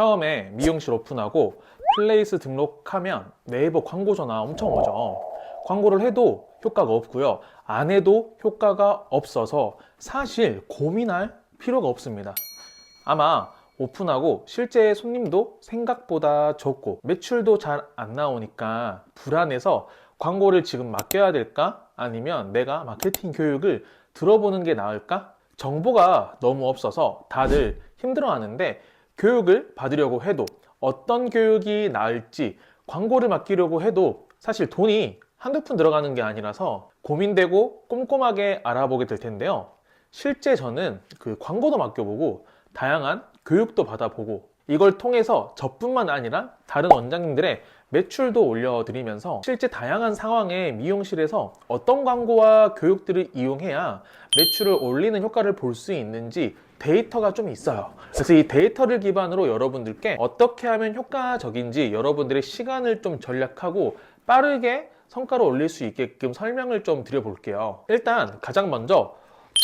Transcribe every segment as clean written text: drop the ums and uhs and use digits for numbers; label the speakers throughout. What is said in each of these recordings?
Speaker 1: 처음에 미용실 오픈하고 플레이스 등록하면 네이버 광고 전화 엄청 오죠. 광고를 해도 효과가 없고요. 안 해도 효과가 없어서 사실 고민할 필요가 없습니다. 아마 오픈하고 실제 손님도 생각보다 적고 매출도 잘 안 나오니까 불안해서 광고를 지금 맡겨야 될까? 아니면 내가 마케팅 교육을 들어보는 게 나을까? 정보가 너무 없어서 다들 힘들어하는데 교육을 받으려고 해도 어떤 교육이 나을지 광고를 맡기려고 해도 사실 돈이 한두 푼 들어가는 게 아니라서 고민되고 꼼꼼하게 알아보게 될 텐데요. 실제 저는 그 광고도 맡겨보고 다양한 교육도 받아보고 이걸 통해서 저뿐만 아니라 다른 원장님들의 매출도 올려드리면서 실제 다양한 상황의 미용실에서 어떤 광고와 교육들을 이용해야 매출을 올리는 효과를 볼 수 있는지 데이터가 좀 있어요. 그래서 이 데이터를 기반으로 여러분들께 어떻게 하면 효과적인지 여러분들의 시간을 좀 전략하고 빠르게 성과를 올릴 수 있게끔 설명을 좀 드려볼게요. 일단 가장 먼저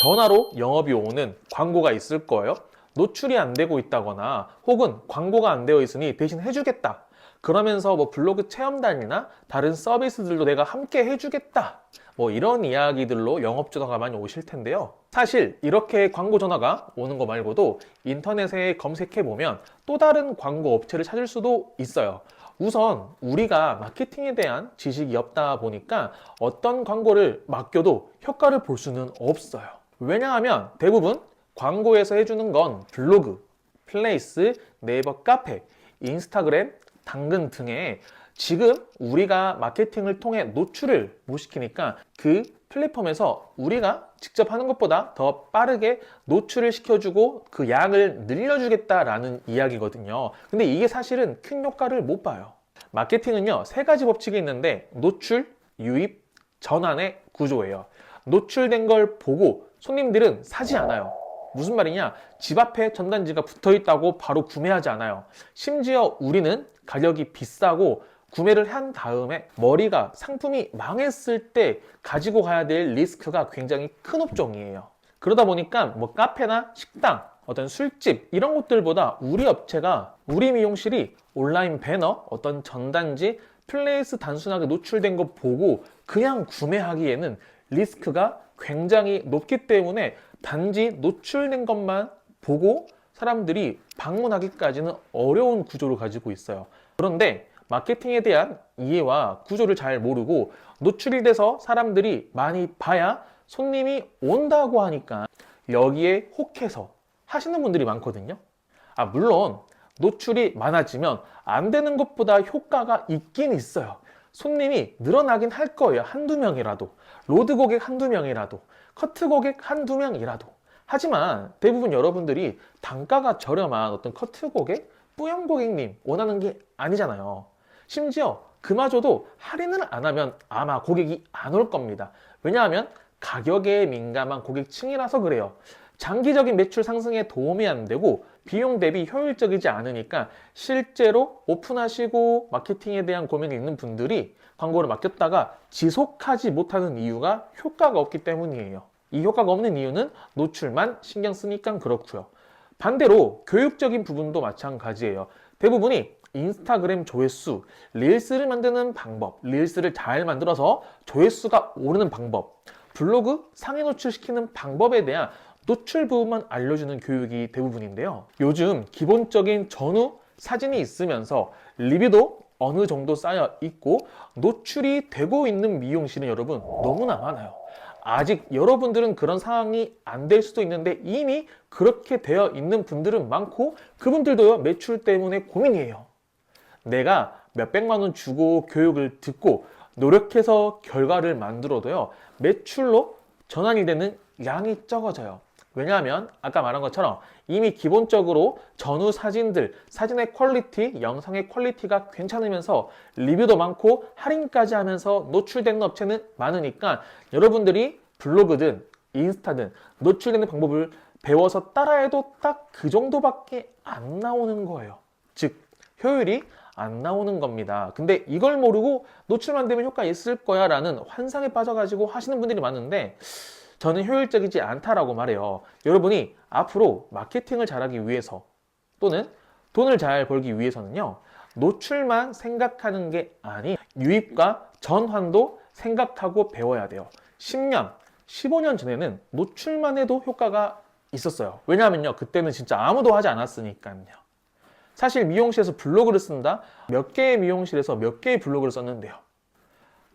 Speaker 1: 전화로 영업이 오는 광고가 있을 거예요. 노출이 안 되고 있다거나 혹은 광고가 안 되어 있으니 대신 해주겠다. 그러면서 뭐 블로그 체험단이나 다른 서비스들도 내가 함께 해주겠다. 뭐 이런 이야기들로 영업 전화가 많이 오실 텐데요. 사실 이렇게 광고 전화가 오는 거 말고도 인터넷에 검색해 보면 또 다른 광고 업체를 찾을 수도 있어요. 우선 우리가 마케팅에 대한 지식이 없다 보니까 어떤 광고를 맡겨도 효과를 볼 수는 없어요. 왜냐하면 대부분 광고에서 해주는 건 블로그, 플레이스, 네이버 카페, 인스타그램, 당근 등에 지금 우리가 마케팅을 통해 노출을 못 시키니까 그 플랫폼에서 우리가 직접 하는 것보다 더 빠르게 노출을 시켜주고 그 양을 늘려주겠다라는 이야기거든요. 근데 이게 사실은 큰 효과를 못 봐요. 마케팅은요, 세 가지 법칙이 있는데 노출, 유입, 전환의 구조예요. 노출된 걸 보고 손님들은 사지 않아요. 무슨 말이냐? 집 앞에 전단지가 붙어 있다고 바로 구매하지 않아요. 심지어 우리는 가격이 비싸고 구매를 한 다음에 머리가 상품이 망했을 때 가지고 가야 될 리스크가 굉장히 큰 업종이에요. 그러다 보니까 뭐 카페나 식당, 어떤 술집 이런 곳들보다 우리 업체가 우리 미용실이 온라인 배너, 어떤 전단지, 플레이스 단순하게 노출된 거 보고 그냥 구매하기에는 리스크가 굉장히 높기 때문에 단지 노출된 것만 보고 사람들이 방문하기까지는 어려운 구조를 가지고 있어요. 그런데 마케팅에 대한 이해와 구조를 잘 모르고 노출이 돼서 사람들이 많이 봐야 손님이 온다고 하니까 여기에 혹해서 하시는 분들이 많거든요. 물론 노출이 많아지면 안 되는 것보다 효과가 있긴 있어요. 손님이 늘어나긴 할 거예요. 한두 명이라도. 로드 고객 한두 명이라도. 커트 고객 한두 명이라도. 하지만 대부분 여러분들이 단가가 저렴한 어떤 커트 고객, 뿌연 고객님 원하는 게 아니잖아요. 심지어 그마저도 할인을 안 하면 아마 고객이 안 올 겁니다. 왜냐하면 가격에 민감한 고객층이라서 그래요. 장기적인 매출 상승에 도움이 안 되고 비용 대비 효율적이지 않으니까 실제로 오픈하시고 마케팅에 대한 고민이 있는 분들이 광고를 맡겼다가 지속하지 못하는 이유가 효과가 없기 때문이에요. 이 효과가 없는 이유는 노출만 신경 쓰니까 그렇고요. 반대로 교육적인 부분도 마찬가지예요. 대부분이 인스타그램 조회수, 릴스를 만드는 방법, 릴스를 잘 만들어서 조회수가 오르는 방법, 블로그 상위 노출시키는 방법에 대한 노출 부분만 알려주는 교육이 대부분인데요. 요즘 기본적인 전후 사진이 있으면서 리뷰도 어느 정도 쌓여 있고 노출이 되고 있는 미용실은 여러분 너무나 많아요. 아직 여러분들은 그런 상황이 안 될 수도 있는데 이미 그렇게 되어 있는 분들은 많고 그분들도요 매출 때문에 고민이에요. 내가 몇백만 원 주고 교육을 듣고 노력해서 결과를 만들어도요 매출로 전환이 되는 양이 적어져요. 왜냐하면 아까 말한 것처럼 이미 기본적으로 전후 사진들, 사진의 퀄리티, 영상의 퀄리티가 괜찮으면서 리뷰도 많고 할인까지 하면서 노출되는 업체는 많으니까 여러분들이 블로그든 인스타든 노출되는 방법을 배워서 따라해도 딱 그 정도밖에 안 나오는 거예요. 즉 효율이 안 나오는 겁니다. 근데 이걸 모르고 노출만 되면 효과 있을 거야 라는 환상에 빠져가지고 하시는 분들이 많은데 저는 효율적이지 않다라고 말해요. 여러분이 앞으로 마케팅을 잘하기 위해서 또는 돈을 잘 벌기 위해서는요, 노출만 생각하는 게 아닌 유입과 전환도 생각하고 배워야 돼요. 10년, 15년 전에는 노출만 해도 효과가 있었어요. 왜냐하면요, 그때는 진짜 아무도 하지 않았으니까요. 사실 미용실에서 블로그를 쓴다? 몇 개의 미용실에서 몇 개의 블로그를 썼는데요.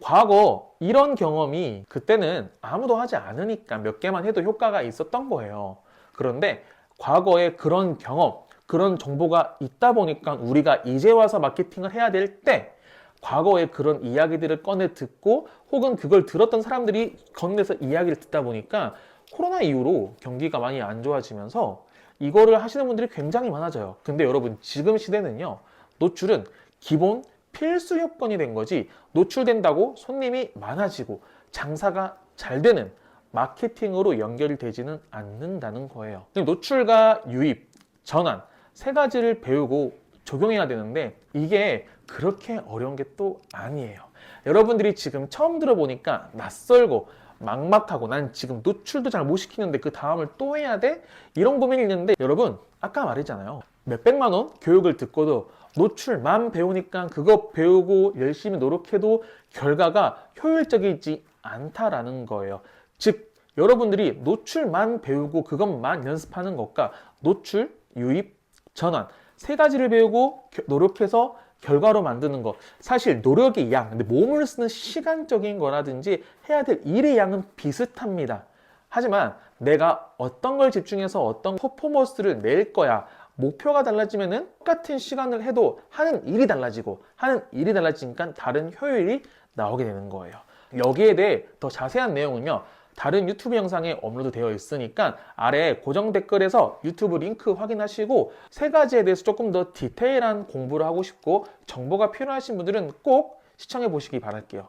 Speaker 1: 과거 이런 경험이 그때는 아무도 하지 않으니까 몇 개만 해도 효과가 있었던 거예요. 그런데 과거에 그런 경험, 그런 정보가 있다 보니까 우리가 이제 와서 마케팅을 해야 될 때 과거에 그런 이야기들을 꺼내 듣고 혹은 그걸 들었던 사람들이 건네서 이야기를 듣다 보니까 코로나 이후로 경기가 많이 안 좋아지면서 이거를 하시는 분들이 굉장히 많아져요. 근데 여러분, 지금 시대는요, 노출은 기본 필수 요건이 된 거지, 노출된다고 손님이 많아지고 장사가 잘 되는 마케팅으로 연결이 되지는 않는다는 거예요. 노출과 유입, 전환 세 가지를 배우고 적용해야 되는데 이게 그렇게 어려운 게 또 아니에요. 여러분들이 지금 처음 들어보니까 낯설고 막막하고 난 지금 노출도 잘 못 시키는데 그 다음을 또 해야 돼? 이런 고민이 있는데 여러분, 아까 말했잖아요. 몇백만 원 교육을 듣고도 노출만 배우니까 그거 배우고 열심히 노력해도 결과가 효율적이지 않다라는 거예요. 즉, 여러분들이 노출만 배우고 그것만 연습하는 것과 노출, 유입, 전환 세 가지를 배우고 노력해서 결과로 만드는 것, 사실 노력의 양, 근데 몸을 쓰는 시간적인 거라든지 해야 될 일의 양은 비슷합니다. 하지만 내가 어떤 걸 집중해서 어떤 퍼포먼스를 낼 거야, 목표가 달라지면은 똑같은 시간을 해도 하는 일이 달라지고 하는 일이 달라지니까 다른 효율이 나오게 되는 거예요. 여기에 대해 더 자세한 내용은요, 다른 유튜브 영상에 업로드 되어 있으니까 아래 고정 댓글에서 유튜브 링크 확인하시고 세 가지에 대해서 조금 더 디테일한 공부를 하고 싶고 정보가 필요하신 분들은 꼭 시청해 보시기 바랄게요.